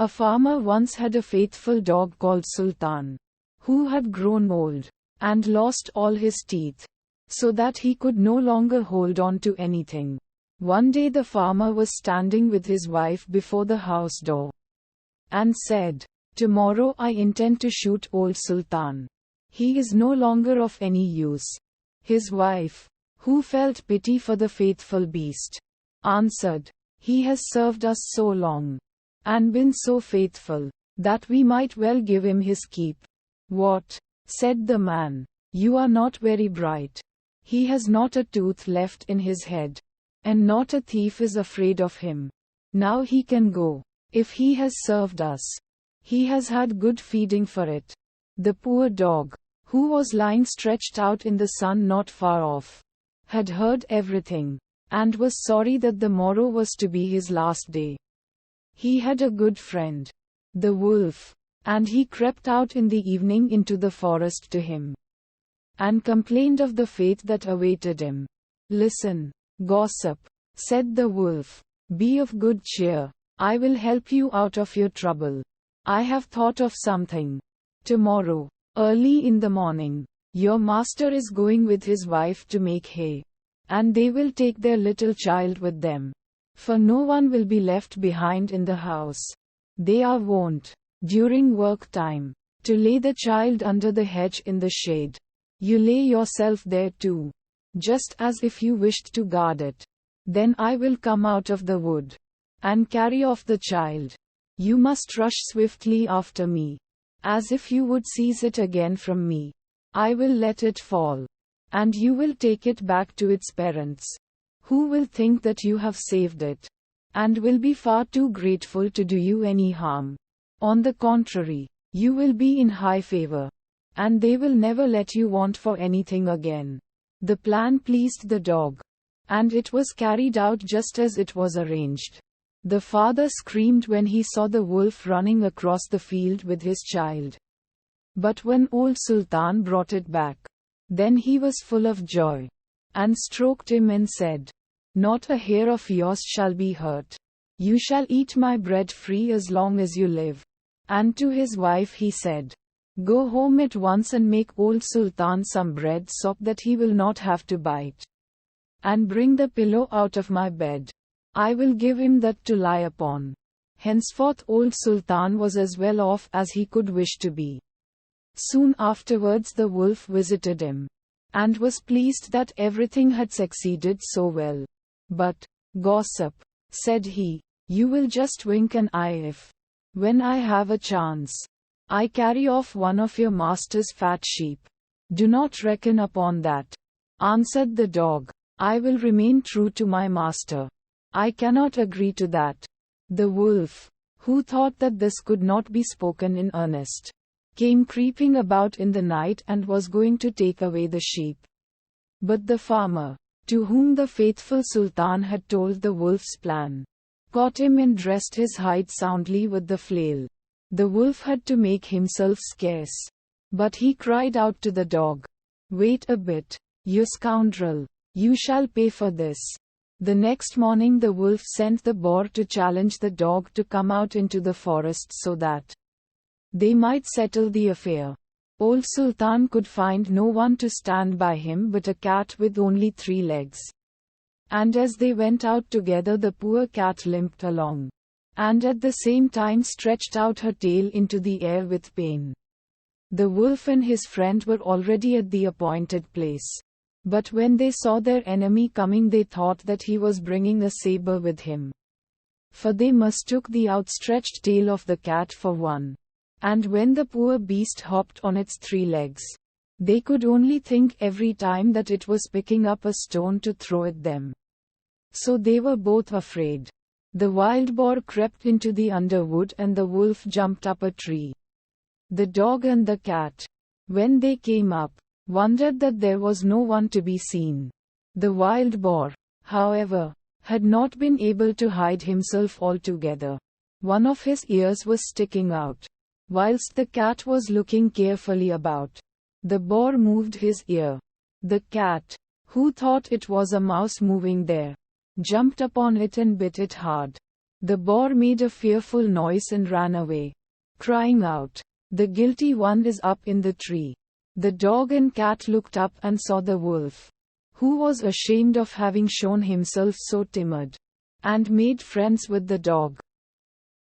A farmer once had a faithful dog called Sultan, who had grown old and lost all his teeth, so that he could no longer hold on to anything. One day the farmer was standing with his wife before the house door and said, "Tomorrow I intend to shoot old Sultan. He is no longer of any use." His wife, who felt pity for the faithful beast, answered, "He has served us so long and been so faithful that we might well give him his keep." "What?" said the man. "You are not very bright. He has not a tooth left in his head, and not a thief is afraid of him. Now he can go. If he has served us, he has had good feeding for it." The poor dog, who was lying stretched out in the sun not far off, had heard everything, and was sorry that the morrow was to be his last day. He had a good friend, the wolf, and he crept out in the evening into the forest to him, and complained of the fate that awaited him. "Listen, gossip," said the wolf. "Be of good cheer. I will help you out of your trouble. I have thought of something. Tomorrow, early in the morning, your master is going with his wife to make hay, and they will take their little child with them, for no one will be left behind in the house. They are wont, during work time, to lay the child under the hedge in the shade. You lay yourself there too, just as if you wished to guard it. Then I will come out of the wood and carry off the child. You must rush swiftly after me, as if you would seize it again from me. I will let it fall, and you will take it back to its parents, who will think that you have saved it, and will be far too grateful to do you any harm. On the contrary, you will be in high favor, and they will never let you want for anything again." The plan pleased the dog, and it was carried out just as it was arranged. The father screamed when he saw the wolf running across the field with his child. But when old Sultan brought it back, then he was full of joy, and stroked him and said, "Not a hair of yours shall be hurt. You shall eat my bread free as long as you live." And to his wife he said, "Go home at once and make old Sultan some bread so that he will not have to bite. And bring the pillow out of my bed. I will give him that to lie upon." Henceforth old Sultan was as well off as he could wish to be. Soon afterwards the wolf visited him, and was pleased that everything had succeeded so well. "But, gossip," said he, "you will just wink an eye if, when I have a chance, I carry off one of your master's fat sheep." "Do not reckon upon that," answered the dog. "I will remain true to my master. I cannot agree to that." The wolf, who thought that this could not be spoken in earnest, came creeping about in the night and was going to take away the sheep. But the farmer, to whom the faithful Sultan had told the wolf's plan, caught him and dressed his hide soundly with the flail. The wolf had to make himself scarce, but he cried out to the dog, "Wait a bit, you scoundrel, you shall pay for this." The next morning the wolf sent the boar to challenge the dog to come out into the forest so that they might settle the affair. Old Sultan could find no one to stand by him but a cat with only 3 legs. And as they went out together the poor cat limped along, and at the same time stretched out her tail into the air with pain. The wolf and his friend were already at the appointed place. But when they saw their enemy coming they thought that he was bringing a saber with him. For they mistook the outstretched tail of the cat for one. And when the poor beast hopped on its 3 legs, they could only think every time that it was picking up a stone to throw at them. So they were both afraid. The wild boar crept into the underwood and the wolf jumped up a tree. The dog and the cat, when they came up, wondered that there was no one to be seen. The wild boar, however, had not been able to hide himself altogether. One of his ears was sticking out, whilst the cat was looking carefully about. The boar moved his ear. The cat, who thought it was a mouse moving there, jumped upon it and bit it hard. The boar made a fearful noise and ran away, crying out, "The guilty one is up in the tree." The dog and cat looked up and saw the wolf, who was ashamed of having shown himself so timid, and made friends with the dog.